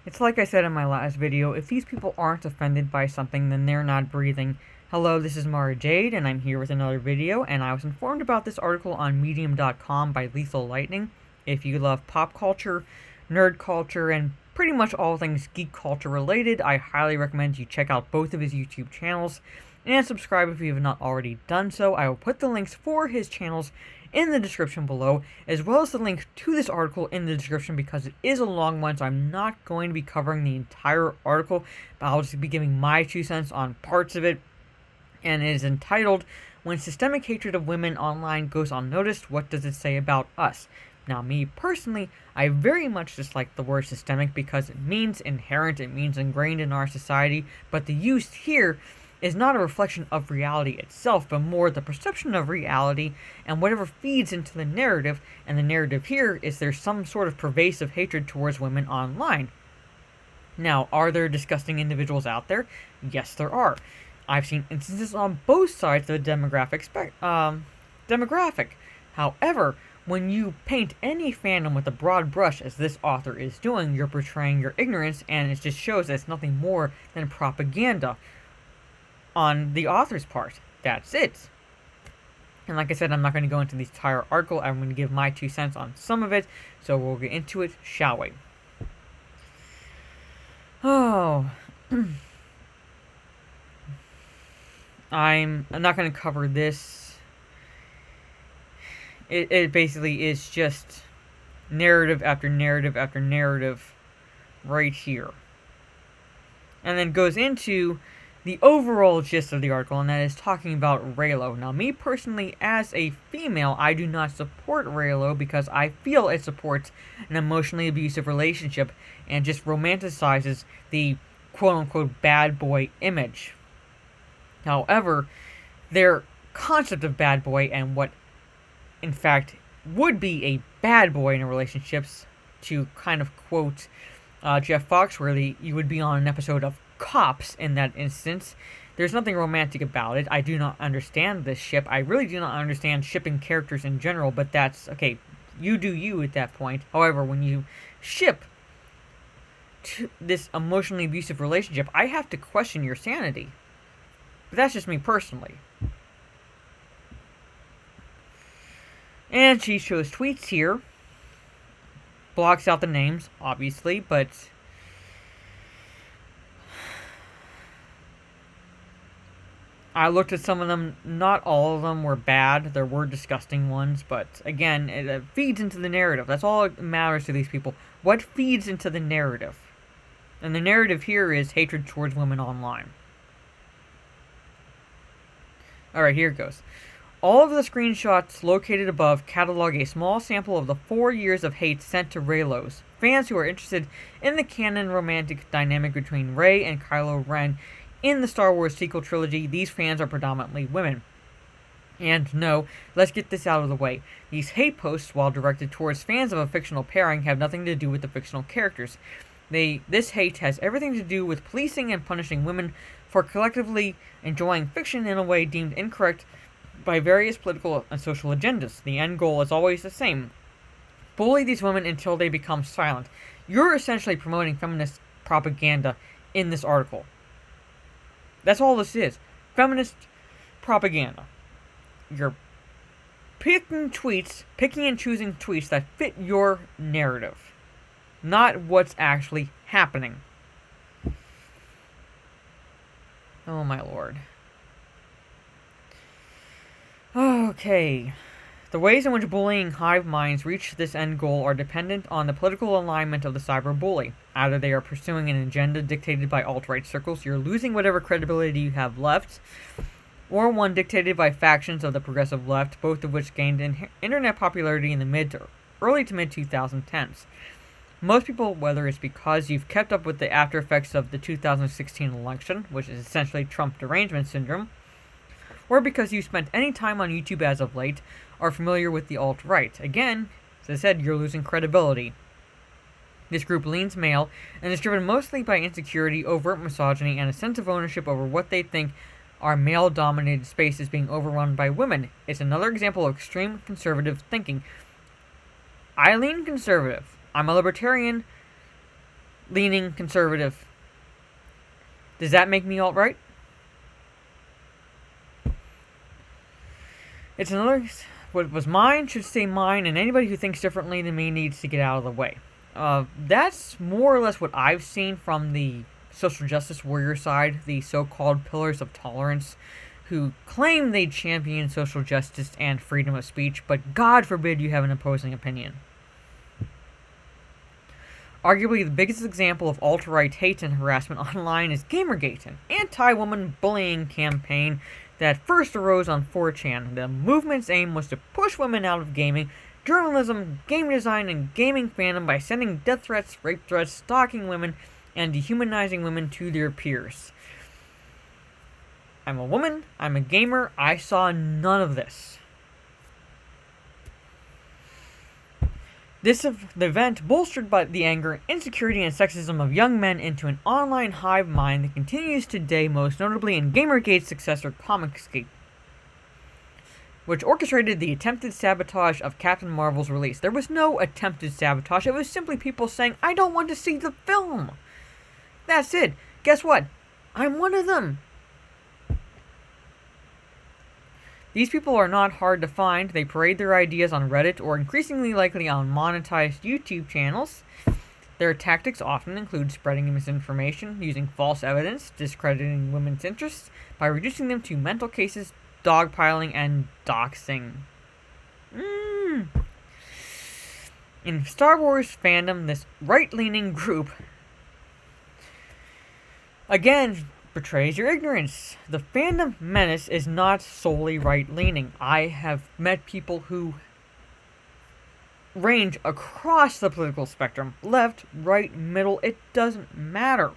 It's like I said in my last video, if these people aren't offended by something, then they're not breathing. Hello, this is Jade, and I'm here with another video, and I was informed about this article on Medium.com by Lethal Lightning. If you love pop culture, nerd culture, and pretty much all things geek culture related, I highly recommend you check out both of his YouTube channels, and subscribe if you have not already done so. I will put the links for his channels in the description below, as well as the link to this article in the description, because it is a long one, so I'm not going to be covering the entire article, but I'll just be giving my 2 cents on parts of it, and it is entitled, "When Systemic Hatred of Women Online Goes Unnoticed, What Does It Say About Us?" Now, me personally, I very much dislike the word systemic because it means inherent, it means ingrained in our society, but the use here is not a reflection of reality itself, but more the perception of reality and whatever feeds into the narrative, and the narrative here is there's some sort of pervasive hatred towards women online. Now, are there disgusting individuals out there? Yes, there are. I've seen instances on both sides of the demographic. However, when you paint any fandom with a broad brush, as this author is doing, you're portraying your ignorance, and it just shows that it's nothing more than propaganda on the author's part. That's it. And like I said, I'm not going to go into the entire article. I'm going to give my 2 cents on some of it, so we'll get into it, shall we? Oh. I'm not going to cover this. It basically is just narrative after narrative after narrative right here. And then goes into the overall gist of the article, and that is talking about Reylo. Now, me personally, as a female, I do not support Reylo because I feel it supports an emotionally abusive relationship and just romanticizes the quote-unquote bad boy image. However, their concept of bad boy and what, in fact, would be a bad boy in a relationship, to kind of quote Jeff Foxworthy, you would be on an episode of Cops in that instance. There's nothing romantic about it. I do not understand this ship. I really do not understand shipping characters in general, but that's okay. You do you at that point. However, when you ship to this emotionally abusive relationship, I have to question your sanity. But that's just me personally. And she shows tweets here. Blocks out the names, obviously, but I looked at some of them. Not all of them were bad. There were disgusting ones, but again, it feeds into the narrative. That's all that matters to these people. What feeds into the narrative? And the narrative here is hatred towards women online. Alright, here it goes. All of the screenshots located above catalog a small sample of the 4 years of hate sent to Reylos. Fans who are interested in the canon romantic dynamic between Rey and Kylo Ren in the Star Wars sequel trilogy, these fans are predominantly women. And no, let's get this out of the way. These hate posts, while directed towards fans of a fictional pairing, have nothing to do with the fictional characters. This hate has everything to do with policing and punishing women for collectively enjoying fiction in a way deemed incorrect by various political and social agendas. The end goal is always the same. Bully these women until they become silent. You're essentially promoting feminist propaganda in this article. That's all this is. Feminist propaganda. You're picking and choosing tweets that fit your narrative, not what's actually happening. Oh my lord. Okay. The ways in which bullying hive minds reach this end goal are dependent on the political alignment of the cyberbully. Either they are pursuing an agenda dictated by alt-right circles, you're losing whatever credibility you have left, or one dictated by factions of the progressive left, both of which gained internet popularity in the early to mid 2010s. Most people, whether it's because you've kept up with the after effects of the 2016 election, which is essentially Trump derangement syndrome, or because you spent any time on YouTube as of late, are familiar with the alt-right. Again, as I said, you're losing credibility. This group leans male, and is driven mostly by insecurity, overt misogyny, and a sense of ownership over what they think are male-dominated spaces being overrun by women. It's another example of extreme conservative thinking. I lean conservative. I'm a libertarian, leaning conservative. Does that make me alt-right? It's another... What was mine should stay mine, and anybody who thinks differently than me needs to get out of the way. That's more or less what I've seen from the social justice warrior side, the so-called pillars of tolerance, who claim they champion social justice and freedom of speech, but God forbid you have an opposing opinion. Arguably, the biggest example of alt-right hate and harassment online is Gamergate, an anti-woman bullying campaign that first arose on 4chan. The movement's aim was to push women out of gaming, journalism, game design, and gaming fandom by sending death threats, rape threats, stalking women, and dehumanizing women to their peers. I'm a woman, I'm a gamer, I saw none of this. The event bolstered by the anger, insecurity, and sexism of young men into an online hive mind that continues today, most notably in Gamergate's successor Comicsgate, which orchestrated the attempted sabotage of Captain Marvel's release. There was no attempted sabotage, it was simply people saying, I don't want to see the film. That's it. Guess what? I'm one of them. These people are not hard to find. They parade their ideas on Reddit or increasingly likely on monetized YouTube channels. Their tactics often include spreading misinformation, using false evidence, discrediting women's interests by reducing them to mental cases, dogpiling, and doxing. In Star Wars fandom, this right-leaning group again betrays your ignorance. The Fandom Menace is not solely right-leaning. I have met people who range across the political spectrum. Left, right, middle, it doesn't matter.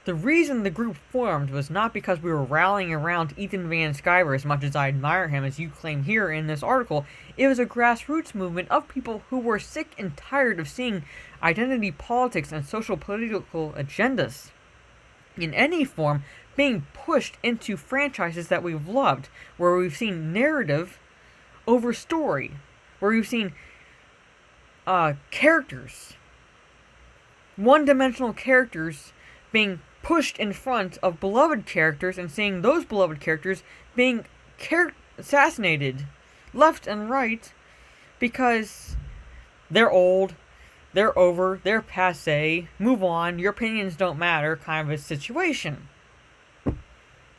The reason the group formed was not because we were rallying around Ethan Van Sciver as much as I admire him, as you claim here in this article. It was a grassroots movement of people who were sick and tired of seeing identity politics and social political agendas in any form being pushed into franchises that we've loved, where we've seen narrative over story, where we've seen characters, one-dimensional characters being pushed in front of beloved characters, and seeing those beloved characters being assassinated left and right because they're old, they're over, they're passé, move on, your opinions don't matter kind of a situation. And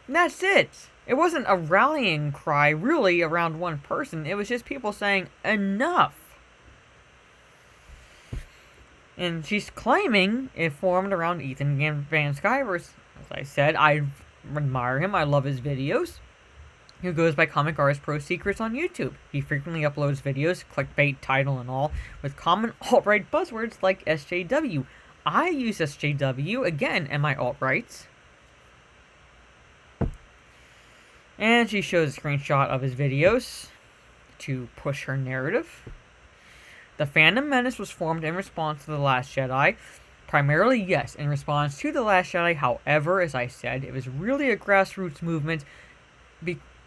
that's it. It wasn't a rallying cry really around one person, it was just people saying enough. And she's claiming it formed around Ethan Van Sciver. As I said, I admire him, I love his videos. Who goes by Comic Artist Pro Secrets on YouTube. He frequently uploads videos, clickbait, title, and all, with common alt-right buzzwords like SJW. I use SJW, again, am I alt-right? And she shows a screenshot of his videos to push her narrative. The Fandom Menace was formed in response to The Last Jedi. Primarily, yes, in response to The Last Jedi. However, as I said, it was really a grassroots movement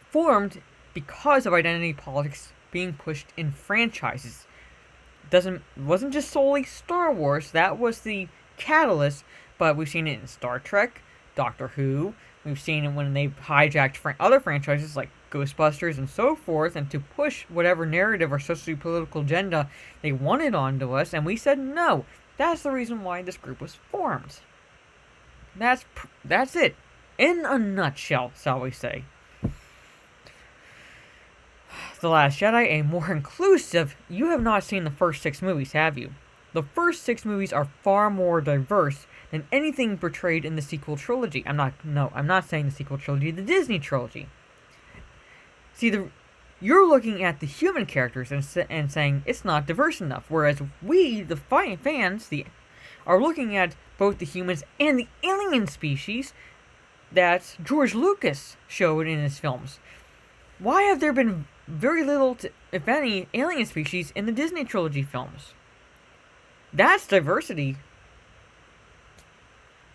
formed because of identity politics being pushed in franchises. Wasn't just solely Star Wars, that was the catalyst, but we've seen it in Star Trek, Doctor Who, we've seen it when they've hijacked other franchises like Ghostbusters and so forth, and to push whatever narrative or socio-political agenda they wanted onto us, and we said no. That's the reason why this group was formed. That's it. In a nutshell, shall we say. The Last Jedi, a more inclusive... You have not seen the first 6 movies, have you? The first 6 movies are far more diverse than anything portrayed in the sequel trilogy. I'm not saying the sequel trilogy, the Disney trilogy. See, you're looking at the human characters and saying it's not diverse enough, whereas we, the fans, are looking at both the humans and the alien species that George Lucas showed in his films. Why have there been very little, if any, alien species in the Disney trilogy films? That's diversity.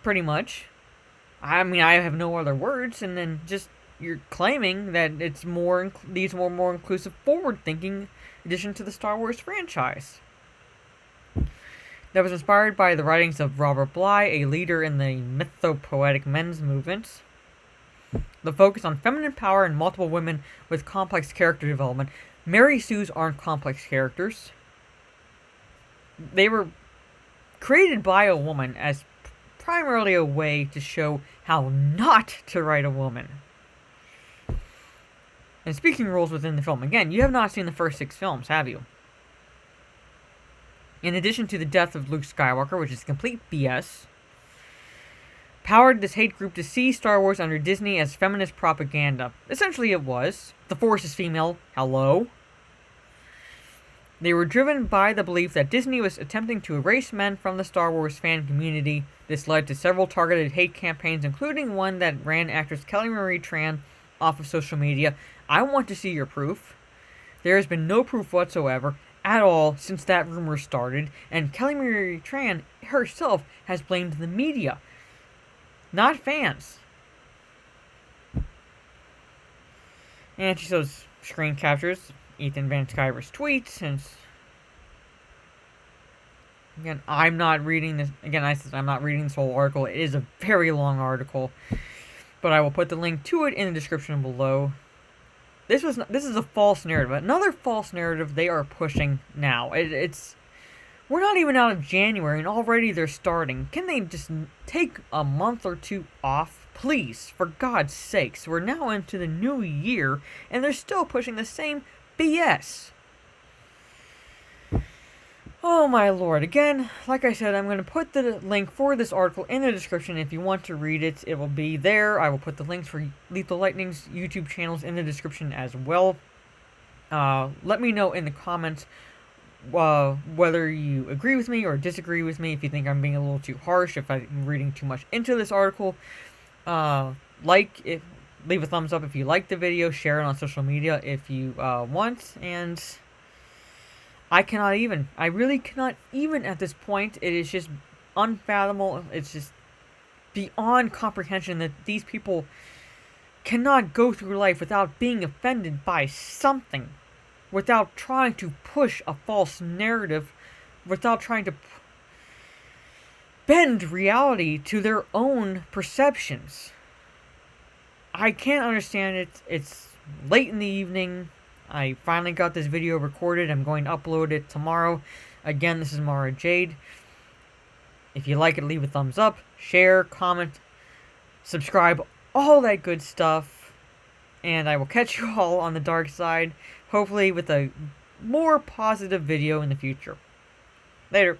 Pretty much. I mean, I have no other words, and then just you're claiming that it's more inclusive, forward-thinking addition to the Star Wars franchise. that was inspired by the writings of Robert Bly, a leader in the mythopoetic men's movement. The focus on feminine power and multiple women with complex character development. Mary Sues aren't complex characters. They were created by a woman as primarily a way to show how not to write a woman. And speaking rules within the film, again, you have not seen the first 6 films, have you? In addition to the death of Luke Skywalker, which is complete BS, powered this hate group to see Star Wars under Disney as feminist propaganda. Essentially it was. The Force is female. Hello? They were driven by the belief that Disney was attempting to erase men from the Star Wars fan community. This led to several targeted hate campaigns, including one that ran actress Kelly Marie Tran off of social media. I want to see your proof. There has been no proof whatsoever at all since that rumor started, and Kelly Marie Tran herself has blamed the media, not fans. And she shows screen captures Ethan Van Sciver's tweets, and again, I'm not reading this. Again, I'm not reading this whole article. It is a very long article, but I will put the link to it in the description below. This is a false narrative. Another false narrative they are pushing now. We're not even out of January, and already they're starting. Can they just take a month or 2 off? Please, for God's sakes. We're now into the new year, and they're still pushing the same BS. Oh my lord. Again, like I said, I'm going to put the link for this article in the description. If you want to read it, it will be there. I will put the links for Lethal Lightning's YouTube channels in the description as well. Let me know in the comments whether you agree with me or disagree with me, if you think I'm being a little too harsh, if I'm reading too much into this article. Leave a thumbs up if you like the video, share it on social media if you want, and I really cannot even at this point. It is just unfathomable. It's just beyond comprehension that these people cannot go through life without being offended by something, without trying to push a false narrative, without trying to bend reality to their own perceptions. I can't understand it. It's late in the evening. I finally got this video recorded. I'm going to upload it tomorrow. Again, this is Mara Jade. If you like it, leave a thumbs up, share, comment, subscribe, all that good stuff. And I will catch you all on the dark side, hopefully with a more positive video in the future. Later.